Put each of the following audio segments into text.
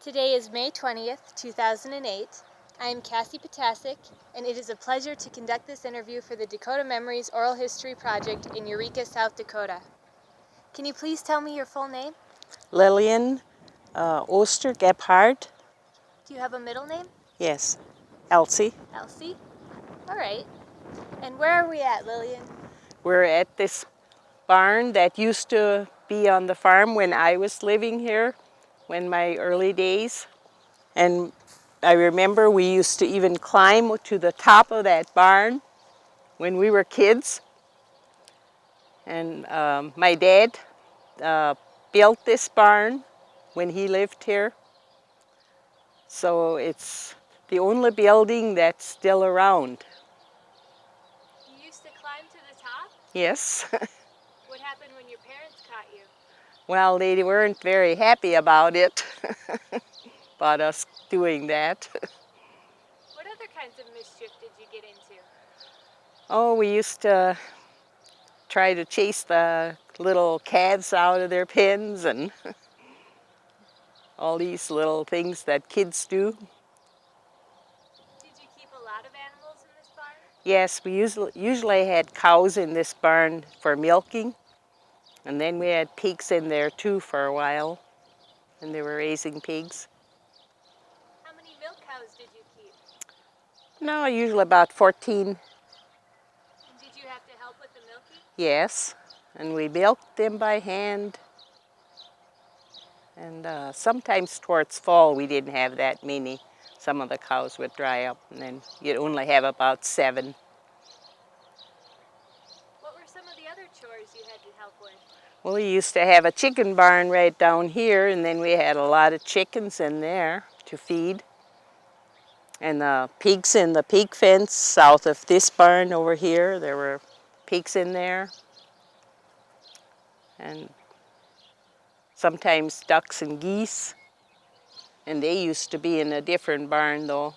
Today is May 20th, 2008. I am Cassie Potasic, and it is a pleasure to conduct this interview for the Dakota Memories Oral History Project in Eureka, South Dakota. Can you please tell me your full name? Lillian Oster Gebhardt. Do you have a middle name? Yes, Elsie. Elsie? All right. And where are we at, Lillian? We're at this barn that used to be on the farm when I was living here, when my early days. And I remember we used to even climb to the top of that barn when we were kids. And my dad built this barn when he lived here. So it's the only building that's still around. You used to climb to the top? Yes. What happened when your parents caught you? Well, they weren't very happy about it, about us doing that. What other kinds of mischief did you get into? Oh, we used to try to chase the little calves out of their pens and all these little things that kids do. Did you keep a lot of animals in this barn? Yes, we usually had cows in this barn for milking, and then we had pigs in there too for a while, and they were raising pigs. How many milk cows did you keep? No, usually about 14. And did you have to help with the milking? Yes, and we milked them by hand. And sometimes towards fall we didn't have that many. Some of the cows would dry up, and then you'd only have about 7. What were some of the other chores you had to help with? Well, we used to have a chicken barn right down here, and then we had a lot of chickens in there to feed. And the pigs in the pig fence south of this barn over here, there were pigs in there. And sometimes ducks and geese. And they used to be in a different barn though.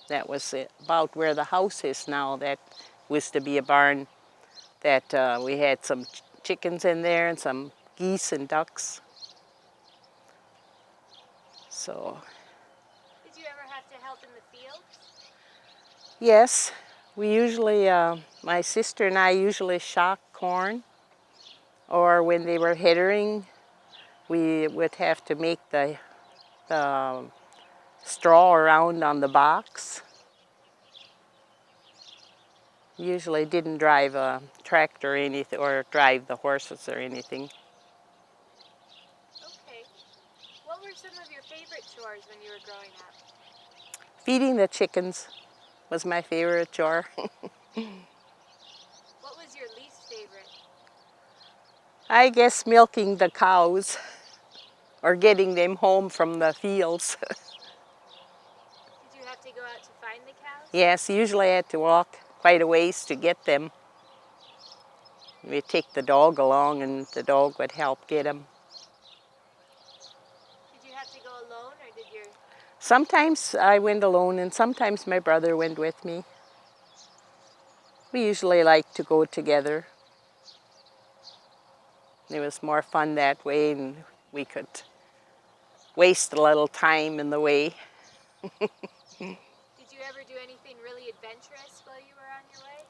That was about where the house is now. That used to be a barn that we had some chickens in there and some geese and ducks. So. Did you ever have to help in the fields? Yes, we usually, my sister and I usually shocked corn, or when they were headering, we would have to make the straw around on the box. Usually didn't drive a tractor or anything, or drive the horses or anything. Okay. What were some of your favorite chores when you were growing up? Feeding the chickens was my favorite chore. What was your least favorite? I guess milking the cows or getting them home from the fields. Did you have to go out to find the cows? Yes, usually I had to walk quite a ways to get them. We'd take the dog along and the dog would help get them. Did you have to go alone or did your... Sometimes I went alone and sometimes my brother went with me. We usually liked to go together. It was more fun that way and we could waste a little time in the way. Did you ever do anything really adventurous while you were on your way?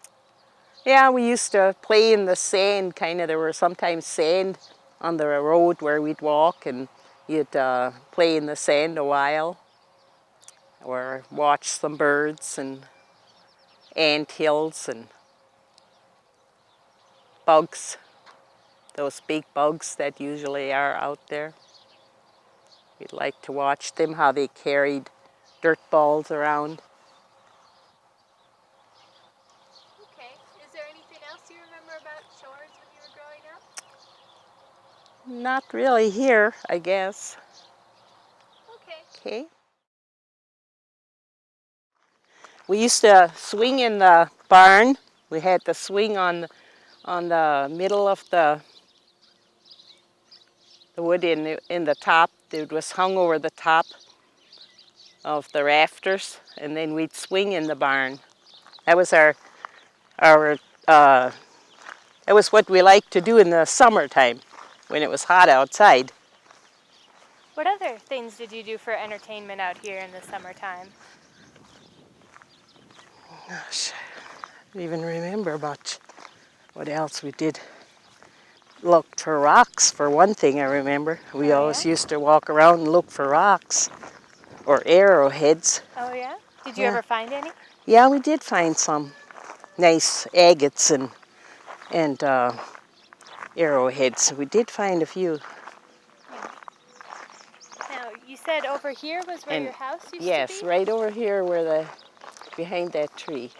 Yeah, we used to play in the sand, kind of. There were sometimes sand on the road where we'd walk and you'd play in the sand a while or watch some birds and ant hills and bugs, those big bugs that usually are out there. We'd like to watch them, how they carried dirt balls around. Okay. Is there anything else you remember about chores when you were growing up? Not really here, I guess. Okay. Okay. We used to swing in the barn. We had the swing on the middle of the wood in the top. It was hung over the top of the rafters, and then we'd swing in the barn. That was our that was what we liked to do in the summertime when it was hot outside. What other things did you do for entertainment out here in the summertime? Gosh, I don't even remember much. What else we did? Looked for rocks, for one thing I remember. We always used to walk around and look for rocks or arrowheads. Oh yeah? Did you ever find any? Yeah, we did find some nice agates and arrowheads. We did find a few. Now, you said over here was where And your house used to be? yes, right over here where behind that tree,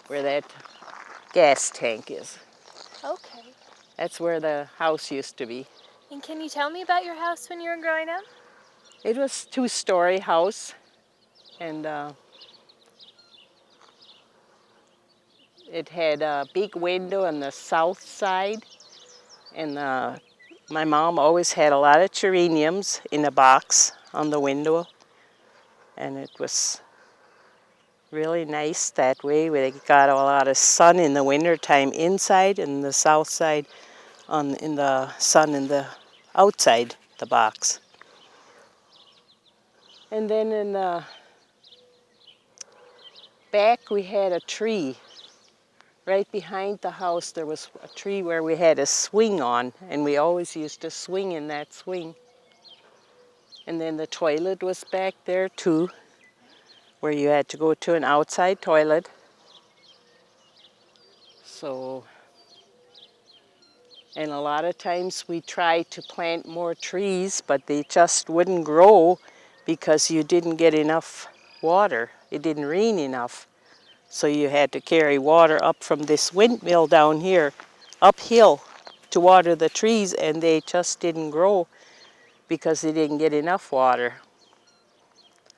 where that gas tank is. Okay. That's where the house used to be. And can you tell me about your house when you were growing up? It was a two-story house, and it had a big window on the south side, and my mom always had a lot of geraniums in a box on the window, and it was really nice that way. We got a lot of sun in the wintertime inside, and the south side in the sun in the outside the box. And then in the back we had a tree. Right behind the house there was a tree where we had a swing on, and we always used to swing in that swing. And then the toilet was back there too, where you had to go to an outside toilet. So, and a lot of times we tried to plant more trees, but they just wouldn't grow because you didn't get enough water. It didn't rain enough. So you had to carry water up from this windmill down here, uphill, to water the trees, and they just didn't grow because they didn't get enough water.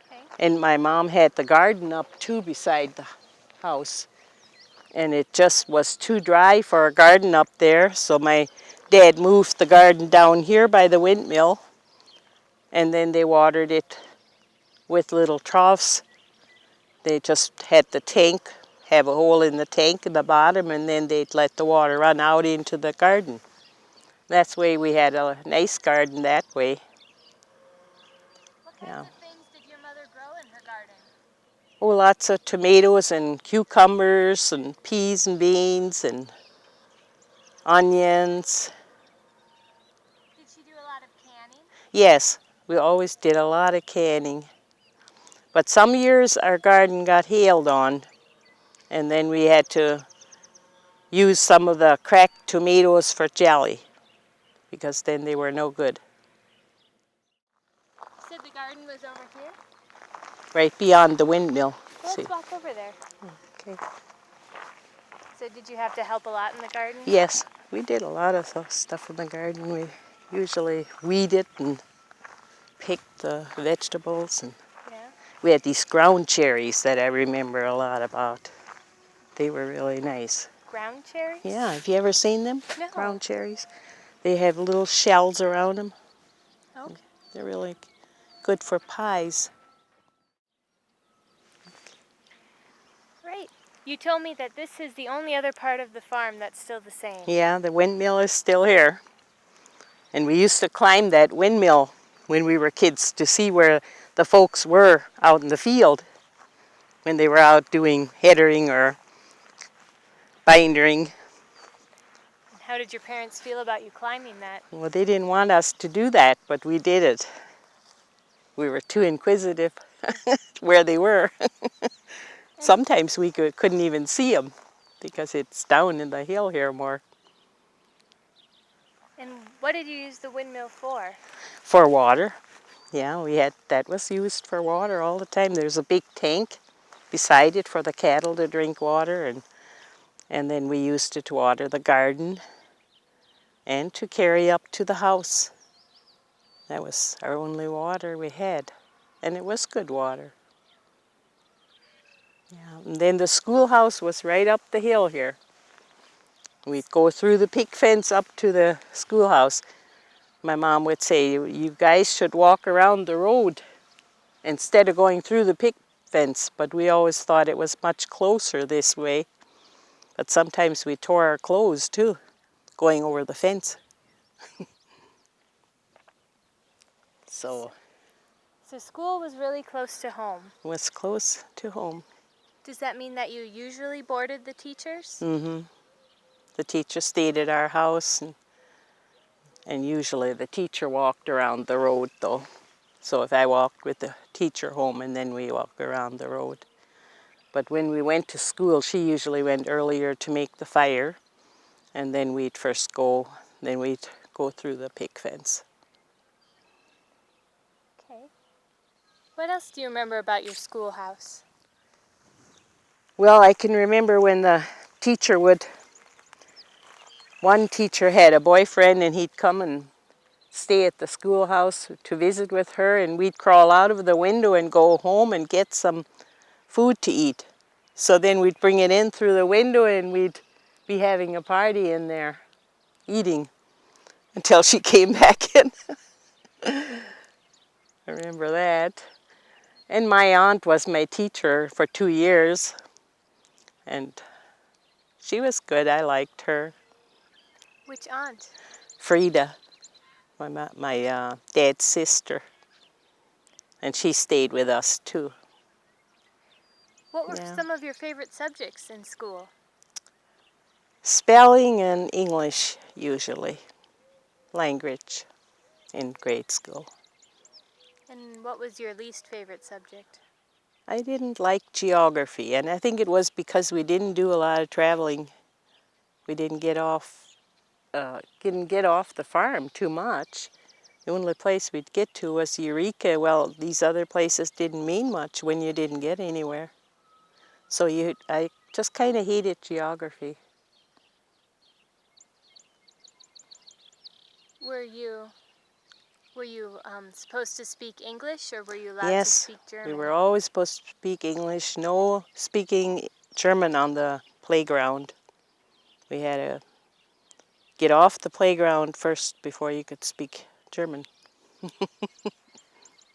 Okay. And my mom had the garden up too beside the house, and it just was too dry for a garden up there, so my dad moved the garden down here by the windmill, and then they watered it with little troughs. They just had the tank, have a hole in the tank in the bottom, and then they'd let the water run out into the garden. That's the way we had a nice garden that way. What kinds of things did your mother grow in her garden? Oh, lots of tomatoes and cucumbers and peas and beans and onions. Did she do a lot of canning? Yes, we always did a lot of canning. But some years our garden got hailed on, and then we had to use some of the cracked tomatoes for jelly, because then they were no good. You said the garden was over here? Right beyond the windmill. Well, let's walk over there. Okay. So did you have to help a lot in the garden? Yes, we did a lot of stuff in the garden. We usually weed it and pick the vegetables. And we had these ground cherries that I remember a lot about. They were really nice. Ground cherries? Yeah, have you ever seen them? No. Ground cherries. They have little shells around them. Okay. They're really good for pies. Great. You told me that this is the only other part of the farm that's still the same. Yeah, the windmill is still here. And we used to climb that windmill when we were kids to see where the folks were out in the field when they were out doing headering or bindering. And how did your parents feel about you climbing that? Well, they didn't want us to do that, but we did it. We were too inquisitive where they were. Sometimes we couldn't even see them because it's down in the hill here more. And what did you use the windmill for? For water. Yeah, that was used for water all the time. There's a big tank beside it for the cattle to drink water, and then we used it to water the garden and to carry up to the house. That was our only water we had, and it was good water. Yeah. And then the schoolhouse was right up the hill here. We'd go through the picket fence up to the schoolhouse. My mom would say, you guys should walk around the road instead of going through the picket fence, but we always thought it was much closer this way. But sometimes we tore our clothes too, going over the fence. So So school was really close to home. it was close to home. Does that mean that you usually boarded the teachers? Mm-hmm. The teacher stayed at our house, and usually the teacher walked around the road, though. So if I walked with the teacher home, and then we walked around the road. But when we went to school, she usually went earlier to make the fire, and then we'd go through the picket fence. Okay. What else do you remember about your schoolhouse? Well, I can remember when one teacher had a boyfriend, and he'd come and stay at the schoolhouse to visit with her, and we'd crawl out of the window and go home and get some food to eat. So then we'd bring it in through the window, and we'd be having a party in there, eating, until she came back in. I remember that. And my aunt was my teacher for 2 years, and she was good. I liked her. Which aunt? Frida, my dad's sister, and she stayed with us too. What were Yeah. some of your favorite subjects in school? Spelling and English, usually. Language in grade school. And what was your least favorite subject? I didn't like geography, and I think it was because we didn't do a lot of traveling. We didn't get off the farm too much. The only place we'd get to was Eureka. Well, these other places didn't mean much when you didn't get anywhere. So I just kind of hated geography. Were you supposed to speak English, or were you allowed to Yes, speak we German? were always supposed to speak English. No speaking German on the playground. We had to get off the playground first before you could speak German.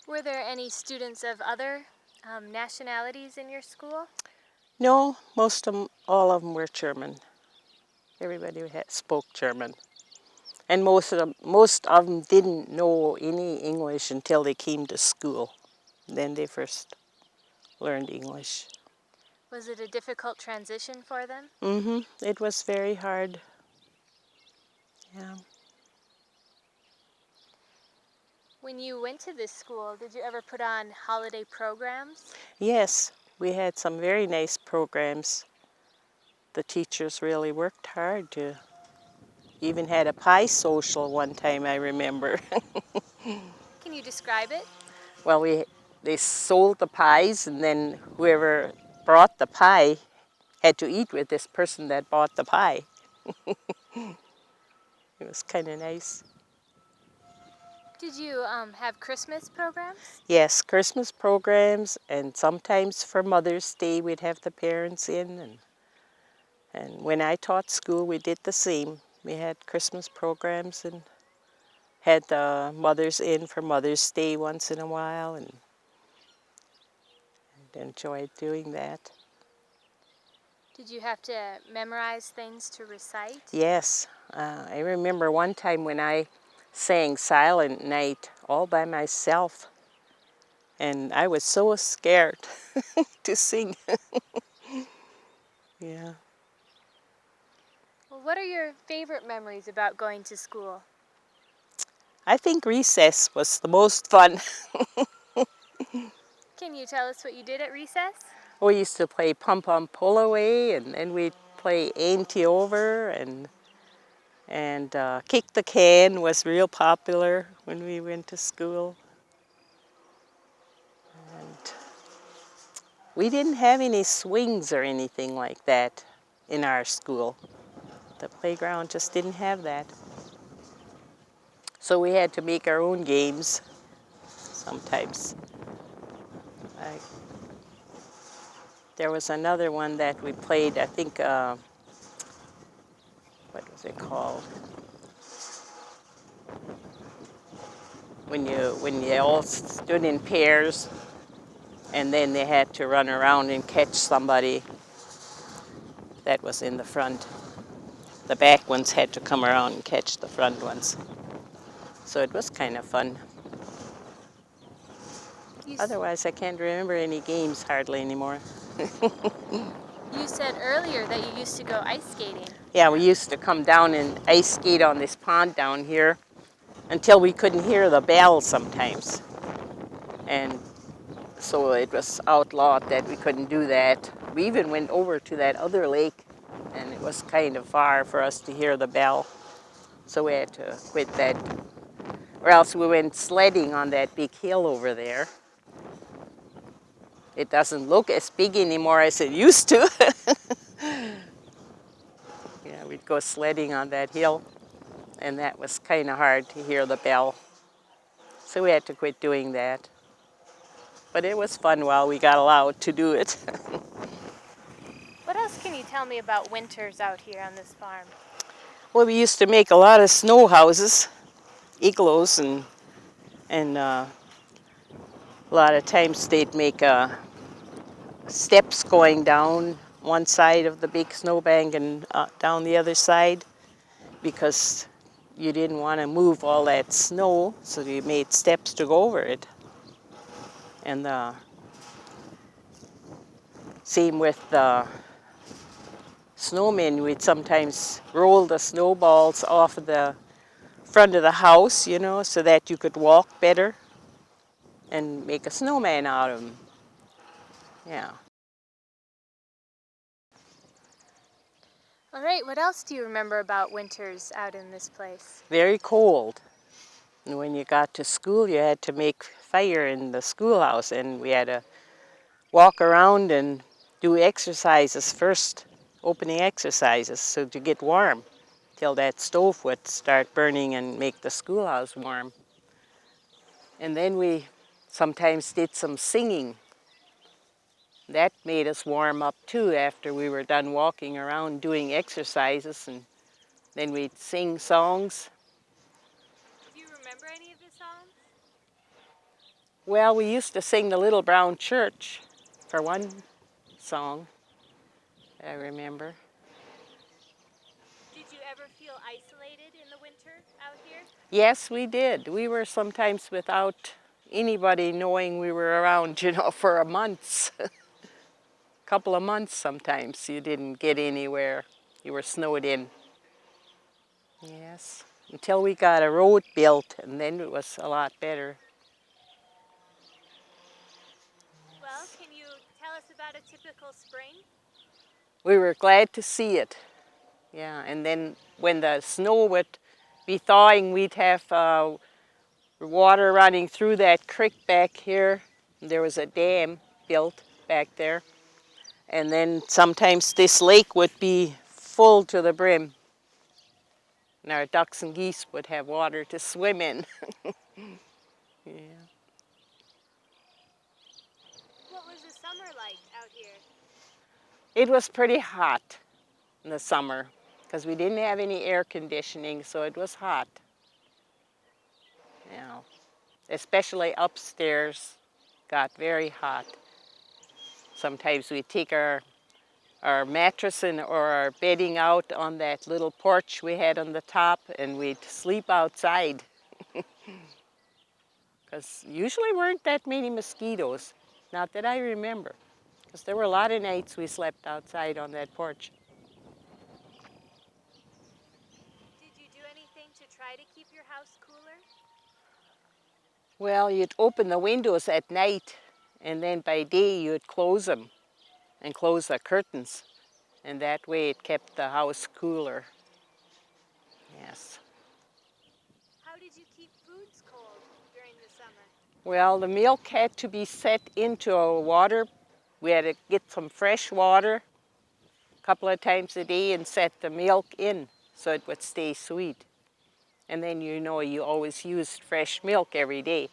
Were there any students of other nationalities in your school? No, all of them were German. Everybody spoke German. And most of them didn't know any English until they came to school. Then they first learned English. Was it a difficult transition for them? It was very hard. Yeah. When you went to this school, did you ever put on holiday programs? Yes, we had some very nice programs. The teachers really worked hard to even had a pie social one time, I remember. Can you describe it? Well, they sold the pies, and then whoever brought the pie had to eat with this person that bought the pie. It was kind of nice. Did you have Christmas programs? Yes, Christmas programs, and sometimes for Mother's Day we'd have the parents in. And when I taught school, we did the same. We had Christmas programs and had the mothers in for Mother's Day once in a while, and enjoyed doing that. Did you have to memorize things to recite? Yes, I remember one time when I sang Silent Night all by myself, and I was so scared to sing. Yeah. Well, what are your favorite memories about going to school? I think recess was the most fun. Can you tell us what you did at recess? We used to play pump pump pull away, and then we'd play ain't over, and kick the can was real popular when we went to school. And we didn't have any swings or anything like that in our school. The playground just didn't have that. So we had to make our own games sometimes. Like, there was another one that we played, I think, what was it called? When you all stood in pairs, and then they had to run around and catch somebody that was in the front. The back ones had to come around and catch the front ones. So it was kind of fun. Otherwise, I can't remember any games hardly anymore. You said earlier that you used to go ice skating. Yeah, we used to come down and ice skate on this pond down here until we couldn't hear the bell sometimes. And so it was outlawed that we couldn't do that. We even went over to that other lake, and it was kind of far for us to hear the bell. So we had to quit that. Or else we went sledding on that big hill over there. It doesn't look as big anymore as it used to. Yeah, we'd go sledding on that hill, and that was kind of hard to hear the bell. So we had to quit doing that. But it was fun while we got allowed to do it. What else can you tell me about winters out here on this farm? Well, we used to make a lot of snow houses, igloos, and a lot of times they'd make steps going down one side of the big snowbank and down the other side, because you didn't want to move all that snow, so you made steps to go over it. And same with the snowmen, we'd sometimes roll the snowballs off of the front of the house, you know, so that you could walk better and make a snowman out of them. Yeah. All right, what else do you remember about winters out in this place? Very cold. And when you got to school, you had to make fire in the schoolhouse, and we had to walk around and do exercises first, opening exercises, so to get warm, till that stove would start burning and make the schoolhouse warm. And then we sometimes did some singing. That made us warm up too after we were done walking around doing exercises, and then we'd sing songs. Do you remember any of the songs? Well, we used to sing the Little Brown Church for one song, I remember. Did you ever feel isolated in the winter out here? Yes, we did. We were sometimes without anybody knowing we were around, you know, for a month. Couple of months sometimes you didn't get anywhere. You were snowed in. Yes, until we got a road built, and then it was a lot better. Well, can you tell us about a typical spring? We were glad to see it. Yeah, and then when the snow would be thawing, we'd have water running through that creek back here. There was a dam built back there. And then sometimes this lake would be full to the brim. And our ducks and geese would have water to swim in. Yeah. What was the summer like out here? It was pretty hot in the summer because we didn't have any air conditioning, so it was hot. You know, especially upstairs, got very hot. Sometimes we take our mattress or our bedding out on that little porch we had on the top, and we'd sleep outside. Because usually weren't that many mosquitoes, not that I remember. Because there were a lot of nights we slept outside on that porch. Did you do anything to try to keep your house cooler? Well, you'd open the windows at night, and then by day you'd close them and close the curtains. And that way it kept the house cooler. Yes. How did you keep foods cold during the summer? Well, the milk had to be set into a water. We had to get some fresh water a couple of times a day and set the milk in so it would stay sweet. And then you know you always used fresh milk every day.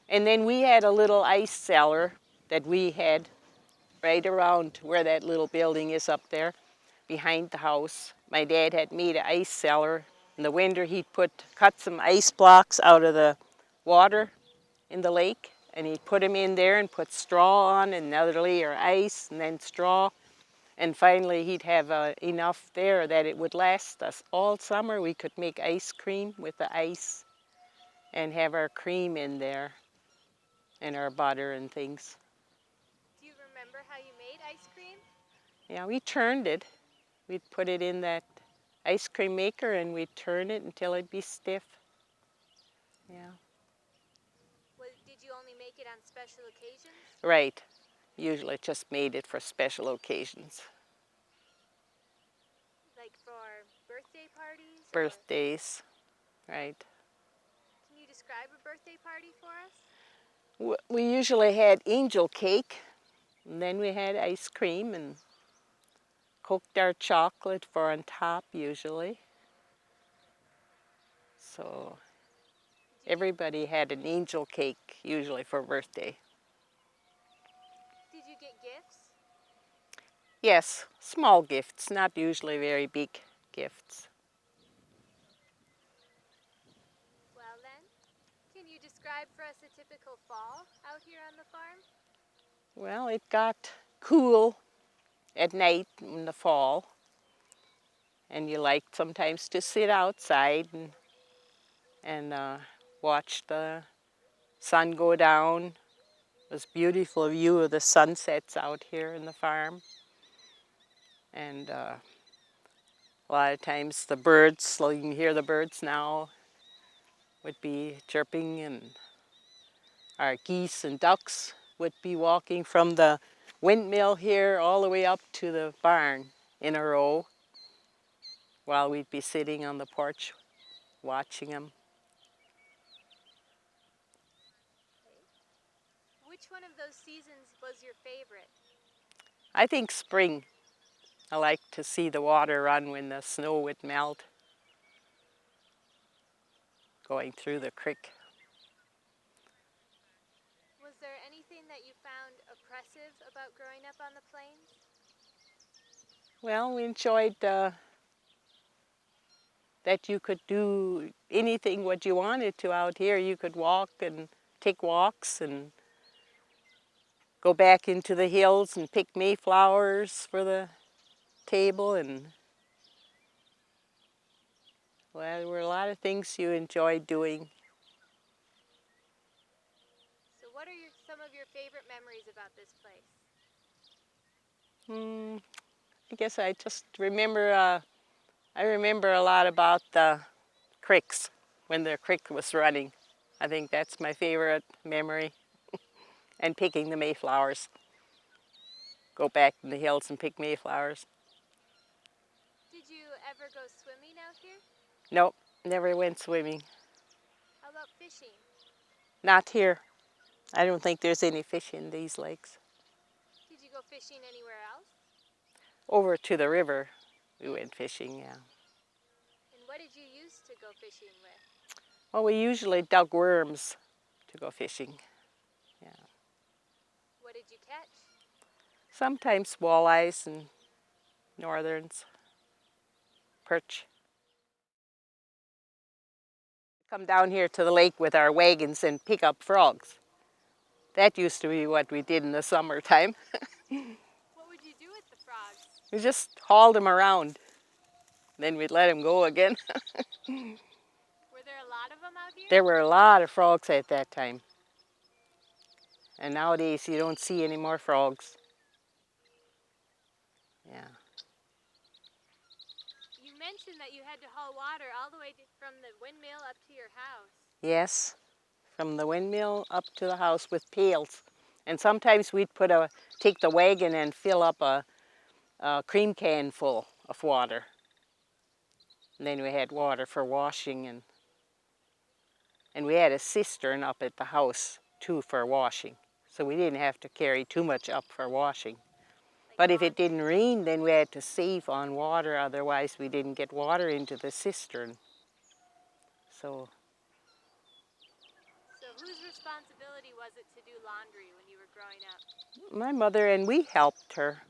And then we had a little ice cellar that we had right around where that little building is up there behind the house. My dad had made an ice cellar. In the winter he'd cut some ice blocks out of the water in the lake, and he'd put them in there and put straw on, and another layer of ice and then straw. And finally he'd have enough there that it would last us all summer. We could make ice cream with the ice and have our cream in there. and our butter and things. Do you remember how you made ice cream? Yeah, we turned it. We'd put it in that ice cream maker and we'd turn it until it'd be stiff. Yeah. Did you only make it on special occasions? Right. Usually just made it for special occasions. Like for birthday parties or? Birthdays, right. Can you describe a birthday party for us? We usually had angel cake, and then we had ice cream and cooked our chocolate for on top usually. So everybody had an angel cake usually for birthday. Did you get gifts? Yes, small gifts, not usually very big gifts. Well then, can you describe for us a typical fall out here on the farm? Well, it got cool at night in the fall, and you liked sometimes to sit outside and watch the sun go down. It was a beautiful view of the sunsets out here in the farm. And a lot of times the birds, so you can hear the birds now, would be chirping, and our geese and ducks would be walking from the windmill here all the way up to the barn in a row while we'd be sitting on the porch watching them. Okay. Which one of those seasons was your favorite? I think spring. I like to see the water run when the snow would melt going through the creek. Was there anything that you found oppressive about growing up on the plains? Well, we enjoyed that you could do anything what you wanted to out here. You could walk and take walks and go back into the hills and pick mayflowers for the table, and well, there were a lot of things you enjoyed doing. So what are some of your favorite memories about this place? I guess I just remember, I remember a lot about the creeks, when the creek was running. I think that's my favorite memory. And picking the mayflowers. Go back in the hills and pick mayflowers. Did you ever go swimming out here? Nope, never went swimming. How about fishing? Not here. I don't think there's any fish in these lakes. Did you go fishing anywhere else? Over to the river, we went fishing, yeah. And what did you use to go fishing with? Well, we usually dug worms to go fishing, yeah. What did you catch? Sometimes walleyes and northerns, perch. Come down here to the lake with our wagons and pick up frogs. That used to be what we did in the summertime. What would you do with the frogs? We just hauled them around. Then we'd let them go again. Were there a lot of them out here? There were a lot of frogs at that time. And nowadays you don't see any more frogs. Yeah. You mentioned that you had to haul water all the way from the windmill up to your house. Yes, from the windmill up to the house with pails. And sometimes we'd take the wagon and fill up a cream can full of water. And then we had water for washing, and we had a cistern up at the house too for washing. So we didn't have to carry too much up for washing. But if it didn't rain, then we had to save on water, otherwise we didn't get water into the cistern. So Whose responsibility was it to do laundry when you were growing up? my mother and we helped her.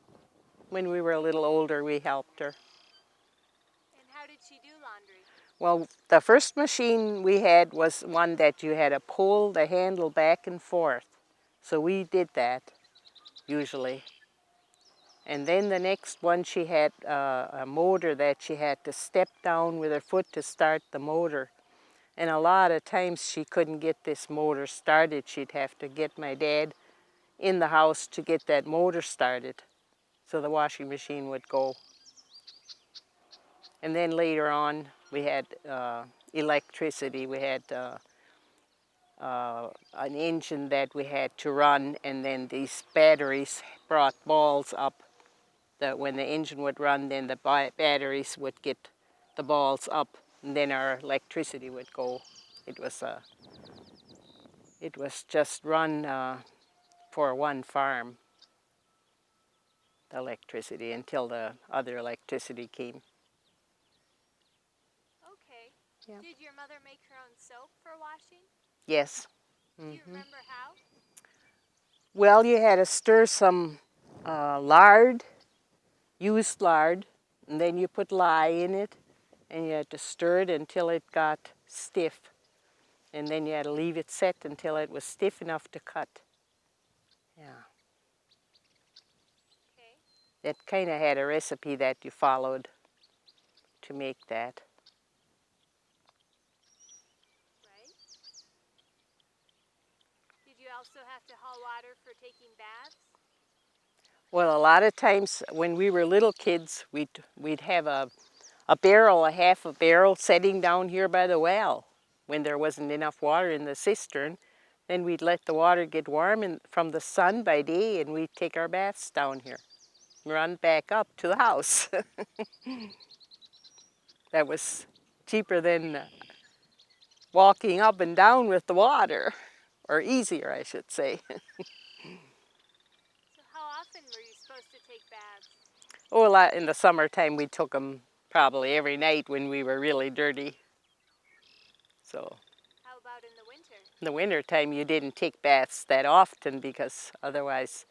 When we were a little older, we helped her. And how did she do laundry? Well, the first machine we had was one that you had to pull the handle back and forth. So we did that, usually. And then the next one, she had a motor that she had to step down with her foot to start the motor. And a lot of times she couldn't get this motor started. She'd have to get my dad in the house to get that motor started so the washing machine would go. And then later on we had electricity. We had an engine that we had to run, and then these batteries brought balls up. That when the engine would run, then the batteries would get the balls up, and then our electricity would go. It was just run for one farm, the electricity, until the other electricity came. Okay. Yeah. Did your mother make her own soap for washing? Yes. Do you remember how? Well, you had to stir some lard, used lard, and then you put lye in it, and you had to stir it until it got stiff. And then you had to leave it set until it was stiff enough to cut. Yeah. Okay. It kind of had a recipe that you followed to make that. Right. Did you also have to haul water for taking baths? Well, a lot of times when we were little kids, we'd have a barrel, a half a barrel setting down here by the well. When there wasn't enough water in the cistern, then we'd let the water get warm from the sun by day, and we'd take our baths down here, run back up to the house. That was cheaper than walking up and down with the water, or easier, I should say. So how often were you supposed to take baths? Oh, a lot in the summertime we took them probably every night when we were really dirty. So How about in the winter? in the wintertime you didn't take baths that often because otherwise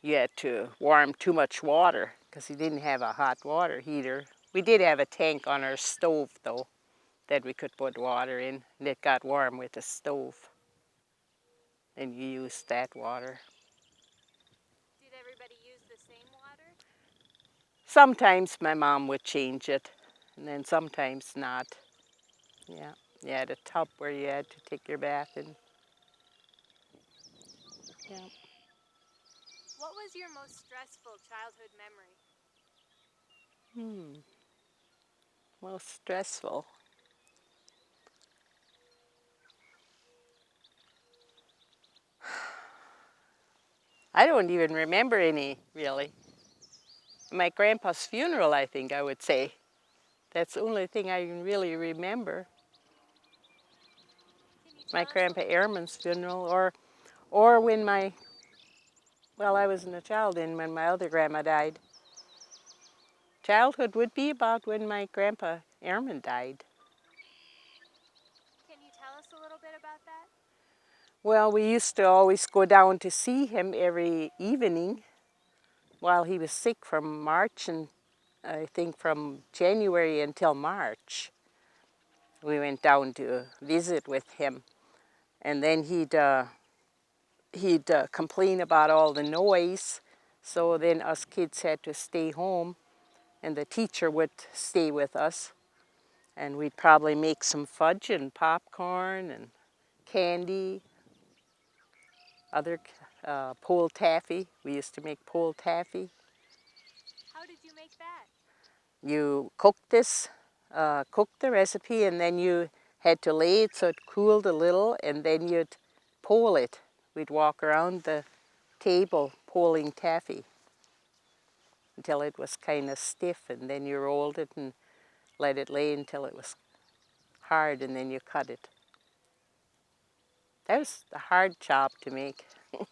you had to warm too much water because you didn't have a hot water heater. We did have a tank on our stove though that we could put water in, and it got warm with the stove. And you used that water. Did everybody use the same water? Sometimes my mom would change it, and then sometimes not. Yeah, you had a tub where you had to take your bath in. Yeah. What was your most stressful childhood memory? Most stressful. I don't even remember any, really. My grandpa's funeral, I think I would say. That's the only thing I can really remember. Can you My tell us grandpa Ehrman's funeral, or when I wasn't a child then when my other grandma died. Childhood would be about when my grandpa Ehrman died. Can you tell us a little bit about that? Well, we used to always go down to see him every evening while he was sick from March, and I think from January until March. We went down to visit with him, and then he'd complain about all the noise, so then us kids had to stay home, and the teacher would stay with us, and we'd probably make some fudge and popcorn and candy, other pole taffy. We used to make pole taffy. How did you make that? You cooked the recipe, and then you had to lay it so it cooled a little, and then you'd pole it. We'd walk around the table poling taffy until it was kind of stiff, and then you rolled it and let it lay until it was hard, and then you cut it. That was a hard job to make. What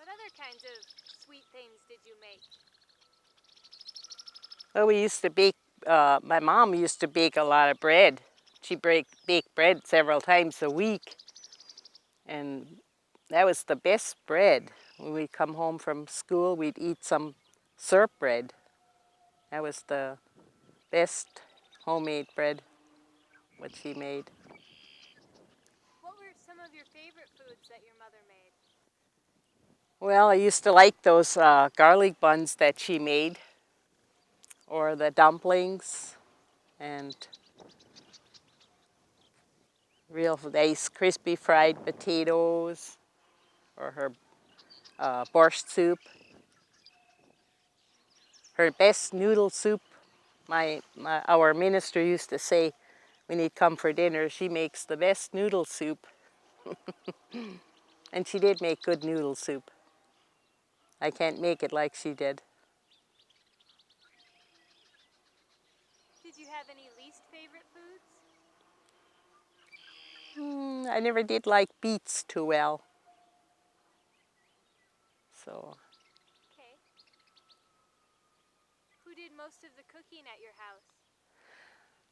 other kinds of sweet things did you make? Well, we used to bake, my mom used to bake a lot of bread. She baked bread several times a week, and that was the best bread. When we'd come home from school, we'd eat some syrup bread. That was the best homemade bread, what she made. What were some of your favorite foods that your mother made? Well, I used to like those garlic buns that she made. or the dumplings, and real nice crispy fried potatoes, or her borscht soup. Her best noodle soup, our minister used to say when he'd come for dinner, she makes the best noodle soup. And she did make good noodle soup. I can't make it like she did. Did you have any least favorite foods? I never did like beets too well. So, Okay. Who did most of the cooking at your house?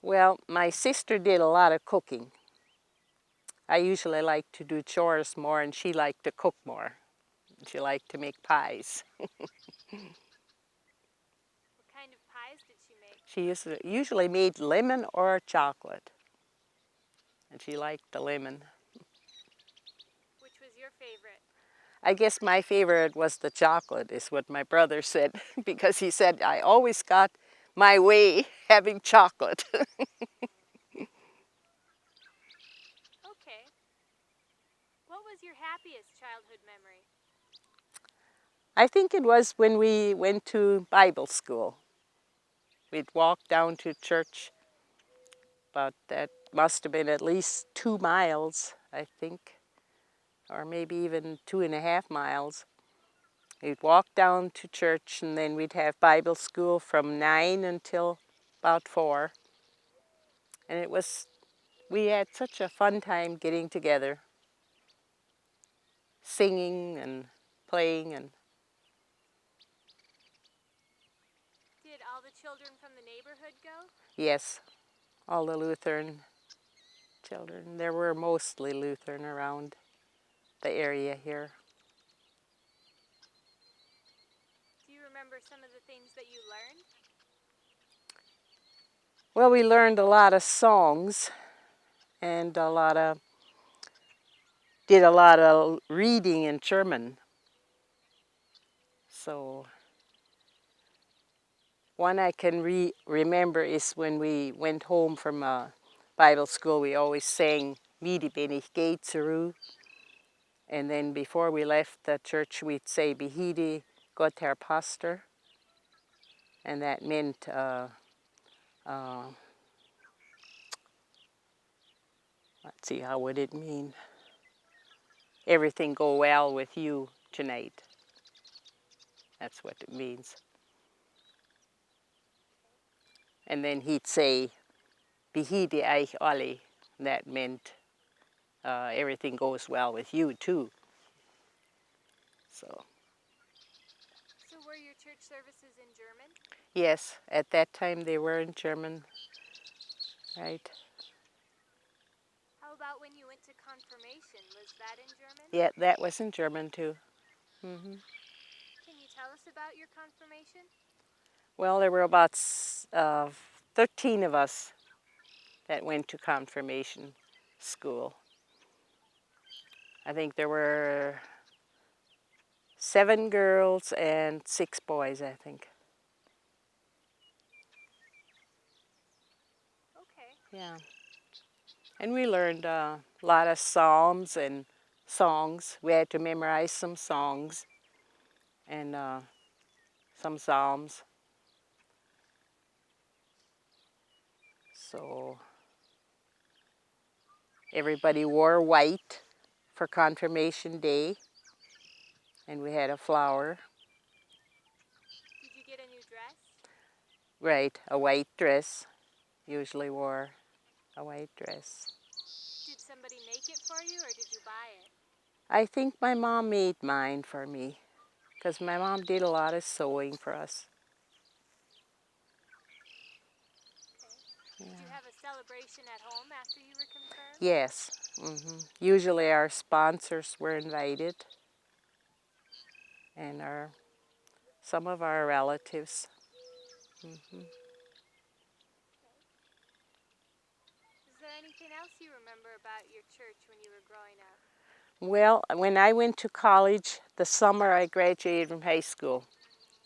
well, my sister did a lot of cooking. I usually like to do chores more, and she liked to cook more. She liked to make pies. What kind of pies did she make? She usually made lemon or chocolate, and she liked the lemon. Which was your favorite? I guess my favorite was the chocolate, is what my brother said, because he said I always got my way having chocolate. Okay. What was your happiest childhood memory? I think it was when we went to Bible school. We'd walk down to church, but that must have been at least 2 miles, I think, or maybe even 2.5 miles. We'd walk down to church, and then we'd have Bible school from 9 until about 4. And we had such a fun time getting together, singing and playing. And Did all the children from the neighborhood go? yes, all the Lutheran children. There were mostly Lutheran around the area here. Do you remember some of the things that you learned? Well, we learned a lot of songs and did a lot of reading in German. So one I can remember is when we went home from Bible school, we always sang Wie bin ich gehe zurück. And then before we left the church, we'd say Behüte Gott Herr Pastor. And that meant, let's see, how would it mean? Everything go well with you tonight. That's what it means. And then he'd say, Behüte euch alle. That meant everything goes well with you too. So were your church services in German? yes, at that time they were in German, right? How about when you went to confirmation? Was that in German? Yeah, that was in German too. Can you tell us about your confirmation? Well, there were about 13 of us that went to confirmation school. I think there were 7 girls and 6 boys, I think. Okay. Yeah. And we learned a lot of psalms and songs. We had to memorize some songs and some psalms. So everybody wore white for confirmation day, and we had a flower. Did you get a new dress? Right, a white dress. Usually wore a white dress. Did somebody make it for you or did you buy it? I think my mom made mine for me, because my mom did a lot of sewing for us. Okay. Did you have a celebration at home after you were confirmed? Yes. Usually our sponsors were invited, and some of our relatives. Is there anything else you remember about your church when you were growing up? Well, when I went to college, the summer I graduated from high school,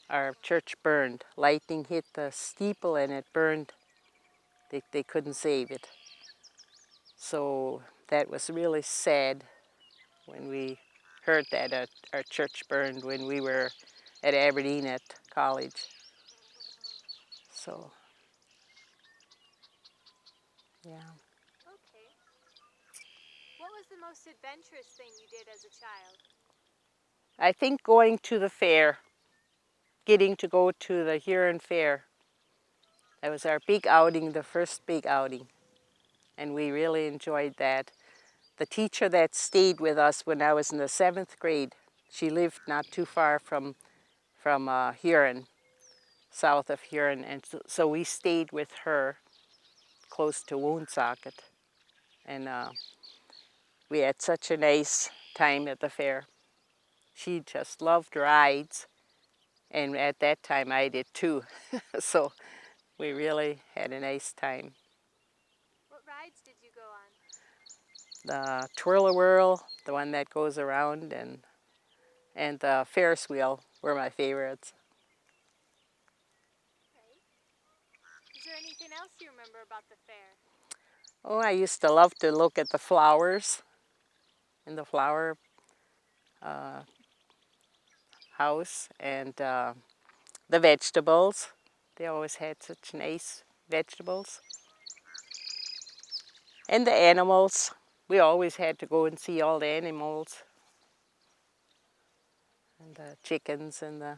our church burned. Lightning hit the steeple and it burned. They couldn't save it. So that was really sad when we heard that our church burned when we were at Aberdeen at college. So, yeah. Okay. What was the most adventurous thing you did as a child? I think going to the fair, getting to go to the Huron Fair. That was our big outing, the first big outing. And we really enjoyed that. The teacher that stayed with us when I was in the 7th grade, she lived not too far from Huron, south of Huron, and so we stayed with her close to Woonsocket, and we had such a nice time at the fair. She just loved rides, and at that time I did too, so we really had a nice time. What rides did you go on? The Twirl-A-Whirl, the one that goes around, and the Ferris wheel were my favorites. Right. Is there anything else you remember about the fair? Oh, I used to love to look at the flowers in the flower uh, house, and the vegetables. They always had such nice vegetables. And the animals. We always had to go and see all the animals. And the chickens and the...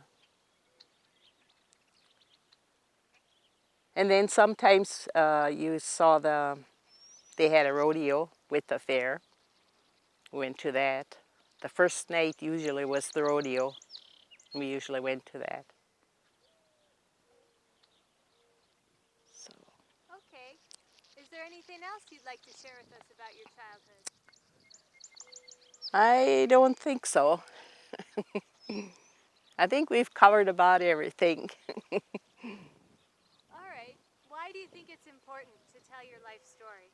And then sometimes you saw they had a rodeo with the fair. We went to that. The first night usually was the rodeo. We usually went to that. So, Okay. Is there anything else you'd like to share with us about your childhood? I don't think so. I think we've covered about everything. All right. Why do you think it's important to tell your life story?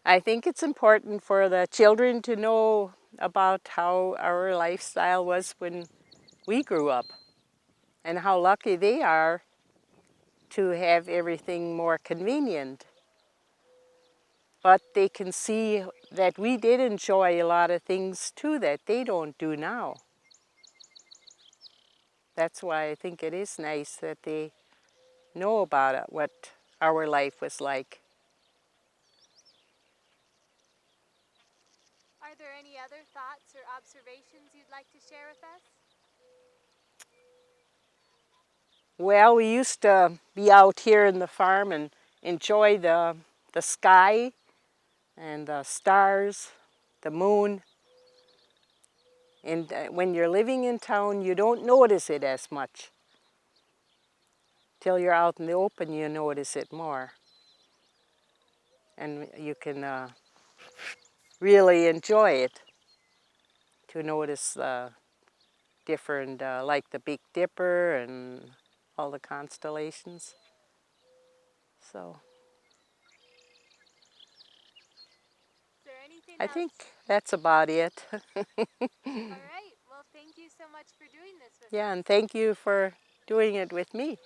I think it's important for the children to know about how our lifestyle was when we grew up and how lucky they are to have everything more convenient. But they can see that we did enjoy a lot of things too that they don't do now. That's why I think it is nice that they know about it, what our life was like. Are there any other thoughts or observations you'd like to share with us? Well, we used to be out here in the farm and enjoy the sky and the stars, the moon. And when you're living in town, you don't notice it as much. Till you're out in the open, you notice it more. And you can really enjoy it, to notice different, like the Big Dipper and all the constellations. So Is there anything I else? think that's about it. All right. Well, thank you so much for doing this with Yeah, us. and thank you for doing it with me.